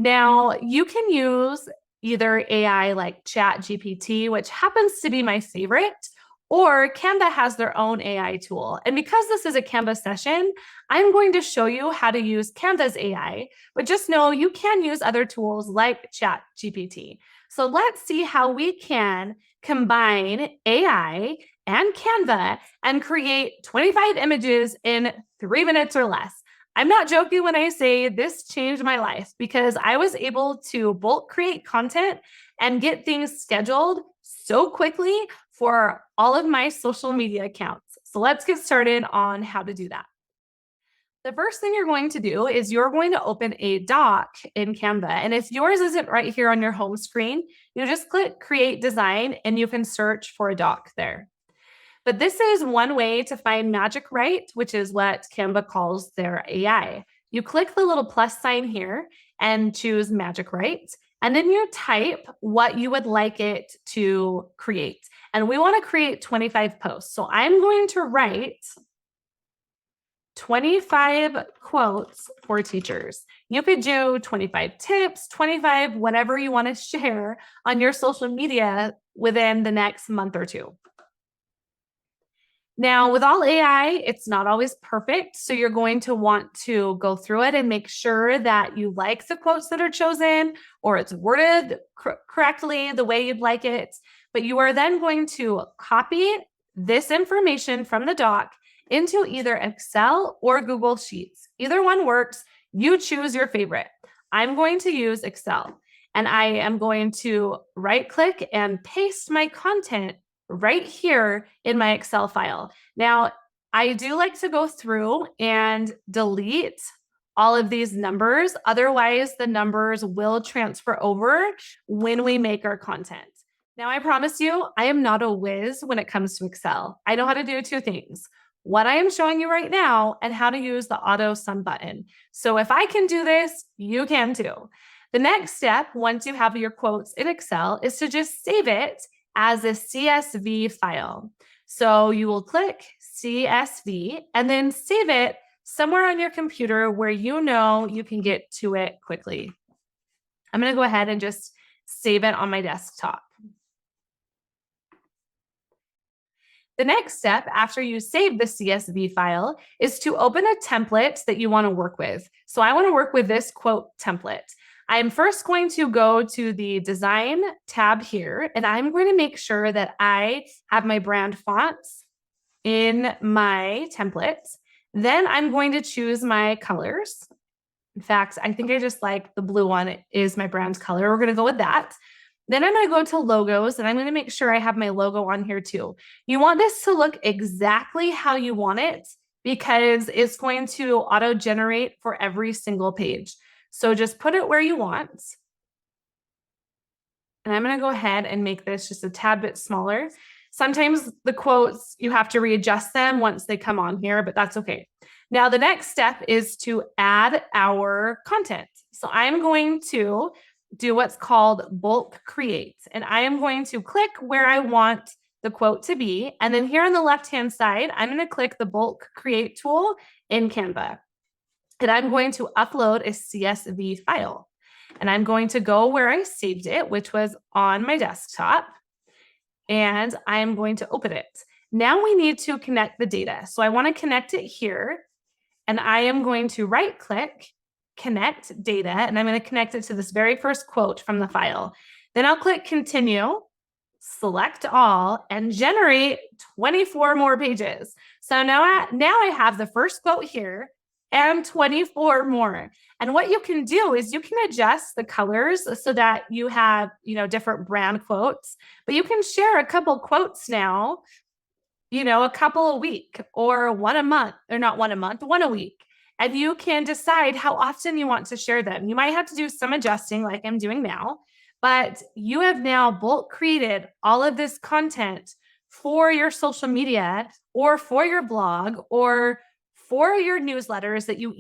Now, you can use either AI like ChatGPT, which happens to be my favorite, or Canva has their own AI tool. And because this is a Canva session, I'm going to show you how to use Canva's AI, but just know you can use other tools like ChatGPT. So let's see how we can combine AI and Canva and create 25 images in 3 minutes or less. I'm not joking when I say this changed my life because I was able to bulk create content and get things scheduled so quickly for all of my social media accounts. So let's get started on how to do that. The first thing you're going to do is you're going to open a doc in Canva. And if yours isn't right here on your home screen, you just click Create Design and you can search for a doc there. But this is one way to find Magic Write, which is what Canva calls their AI. You click the little plus sign here and choose Magic Write, and then you type what you would like it to create. And we want to create 25 posts. So I'm going to write 25 quotes for teachers. You could do 25 tips, 25, whatever you want to share on your social media within the next month or two. Now, with all AI, it's not always perfect. So you're going to want to go through it and make sure that you like the quotes that are chosen or it's worded correctly the way you'd like it. But you are then going to copy this information from the doc into either Excel or Google Sheets. Either one works. You choose your favorite. I'm going to use Excel, and I am going to right-click and paste my content right here in my Excel file. Now, I do like to go through and delete all of these numbers. Otherwise, the numbers will transfer over when we make our content. Now, I promise you, I am not a whiz when it comes to Excel. I know how to do two things: what I am showing you right now and how to use the auto sum button. So if I can do this, you can too. The next step, once you have your quotes in Excel, is to just save it as a CSV file. So you will click CSV and then save it somewhere on your computer where you know you can get to it quickly. I'm going to go ahead and just save it on my desktop. The next step after you save the CSV file is to open a template that you want to work with. So I want to work with this quote template. I'm first going to go to the Design tab here, and I'm going to make sure that I have my brand fonts in my templates. Then I'm going to choose my colors. In fact, I think I just like the blue one is my brand color. We're going to go with that. Then I'm going to go to logos, and I'm going to make sure I have my logo on here too. You want this to look exactly how you want it because it's going to auto-generate for every single page. So just put it where you want. And I'm going to go ahead and make this just a tad bit smaller. Sometimes the quotes, you have to readjust them once they come on here, but that's okay. Now, the next step is to add our content. So I'm going to do what's called bulk create. And I am going to click where I want the quote to be. And then here on the left-hand side, I'm going to click the bulk create tool in Canva. And I'm going to upload a CSV file. And I'm going to go where I saved it, which was on my desktop. And I'm going to open it. Now we need to connect the data. So I want to connect it here. And I am going to right-click, connect data, and I'm going to connect it to this very first quote from the file. Then I'll click continue, select all, and generate 24 more pages. So now I have the first quote here and 24 more. And what you can do is you can adjust the colors so that you have, different brand quotes, but you can share a couple quotes now, a couple a week or one a month, or not one a month, one a week. And you can decide how often you want to share them. You might have to do some adjusting like I'm doing now, but you have now bulk created all of this content for your social media or for your blog or for your newsletters that you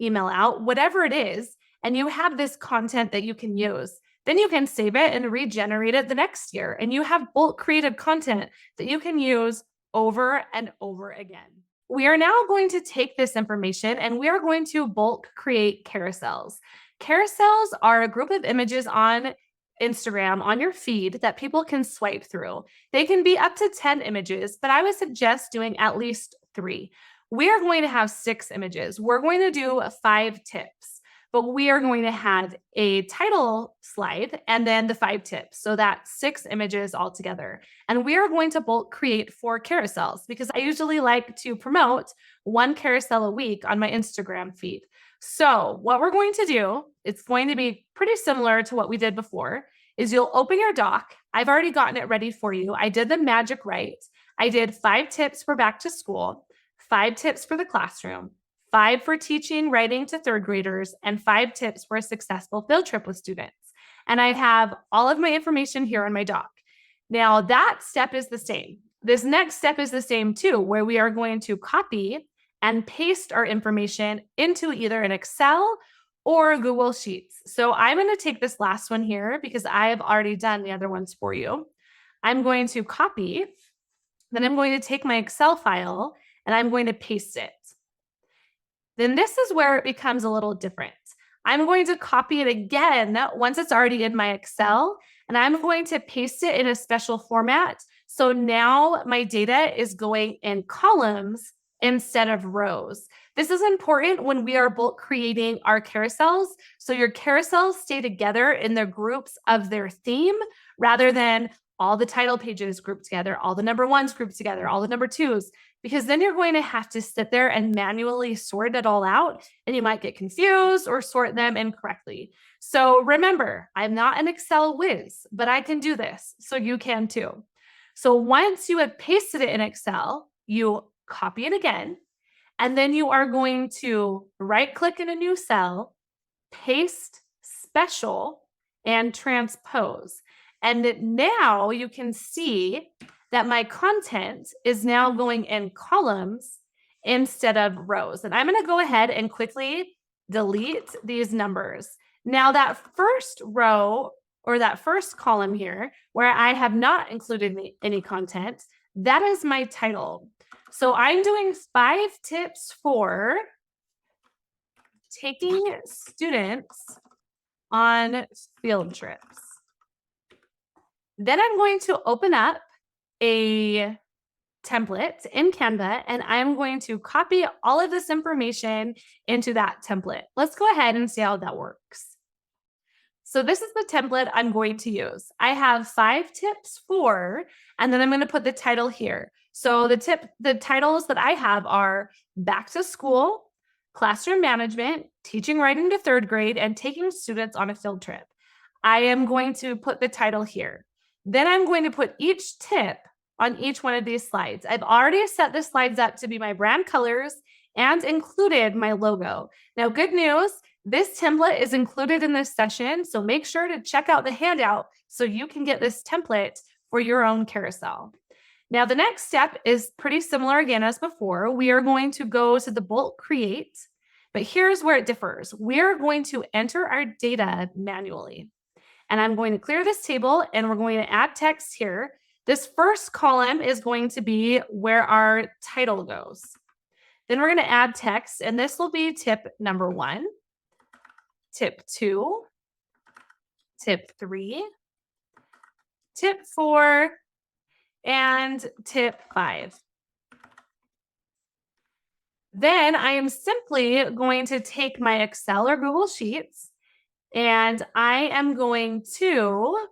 email out, whatever it is, and you have this content that you can use. Then you can save it and regenerate it the next year. And you have bulk created content that you can use over and over again. We are now going to take this information and we are going to bulk create carousels. Carousels are a group of images on Instagram on your feed that people can swipe through. They can be up to 10 images, but I would suggest doing at least 3. We are going to have 6 images. We're going to do 5 tips, but we are going to have a title slide and then the 5 tips. So that's 6 images altogether. And we are going to bulk create 4 carousels because I usually like to promote 1 carousel a week on my Instagram feed. So what we're going to do, it's going to be pretty similar to what we did before, is you'll open your doc. I've already gotten it ready for you. I did the magic right. I did 5 tips for back to school, 5 tips for the classroom, 5 for teaching writing to 3rd graders, and 5 tips for a successful field trip with students. And I have all of my information here on my doc. Now that step is the same. This next step is the same too, where we are going to copy and paste our information into either an Excel or Google Sheets. So I'm going to take this last one here because I have already done the other ones for you. I'm going to copy, then I'm going to take my Excel file and I'm going to paste it. Then this is where it becomes a little different. I'm going to copy it again once it's already in my Excel, and I'm going to paste it in a special format. So now my data is going in columns instead of rows. This is important when we are bulk creating our carousels. So your carousels stay together in the groups of their theme rather than all the title pages grouped together, all the number 1s grouped together, all the number 2s, because then you're going to have to sit there and manually sort it all out, and you might get confused or sort them incorrectly. So remember, I'm not an Excel whiz, but I can do this, so you can too. So once you have pasted it in Excel, you copy it again, and then you are going to right-click in a new cell, paste special, and transpose. And now you can see that my content is now going in columns instead of rows. And I'm going to go ahead and quickly delete these numbers. Now that first row or that first column here where I have not included any content, that is my title. So I'm doing 5 tips for taking students on field trips. Then I'm going to open up a template in Canva, and I'm going to copy all of this information into that template. Let's go ahead and see how that works. So this is the template I'm going to use. I have 5 tips for, and then I'm going to put the title here. So the titles that I have are back to school, classroom management, teaching writing to 3rd grade, and taking students on a field trip. I am going to put the title here. Then I'm going to put each tip on each one of these slides. I've already set the slides up to be my brand colors and included my logo. Now, good news, this template is included in this session, so make sure to check out the handout so you can get this template for your own carousel. Now, the next step is pretty similar again as before. We are going to go to the bulk create, but here's where it differs. We are going to enter our data manually. And I'm going to clear this table and we're going to add text here. This first column is going to be where our title goes. Then we're going to add text, and this will be tip number 1, tip 2, tip 3, tip 4, and tip 5. Then I am simply going to take my Excel or Google Sheets, and I am going to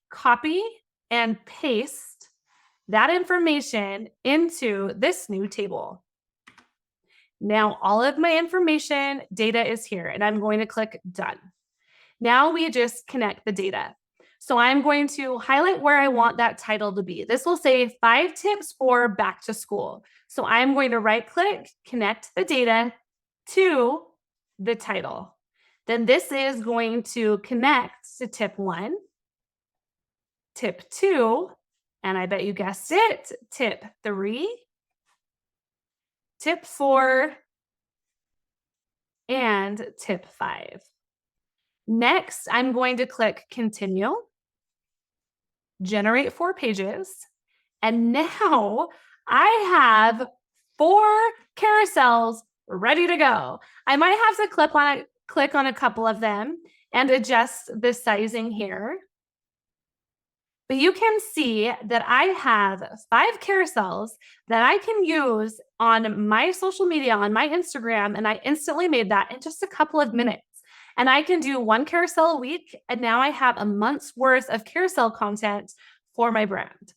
copy and paste that information into this new table. Now all of my information data is here, and I'm going to click done. Now we just connect the data. So I'm going to highlight where I want that title to be. This will say 5 tips for back to school. So I'm going to right click, connect the data to the title. Then this is going to connect to tip 1, tip 2, and I bet you guessed it, tip 3, tip 4, and tip 5. Next, I'm going to click continue, generate 4 pages, and now I have 4 carousels ready to go. I might have to click on a couple of them and adjust the sizing here. But you can see that I have 5 carousels that I can use on my social media, on my Instagram, and I instantly made that in just a couple of minutes. And I can do 1 carousel a week, and now I have a month's worth of carousel content for my brand.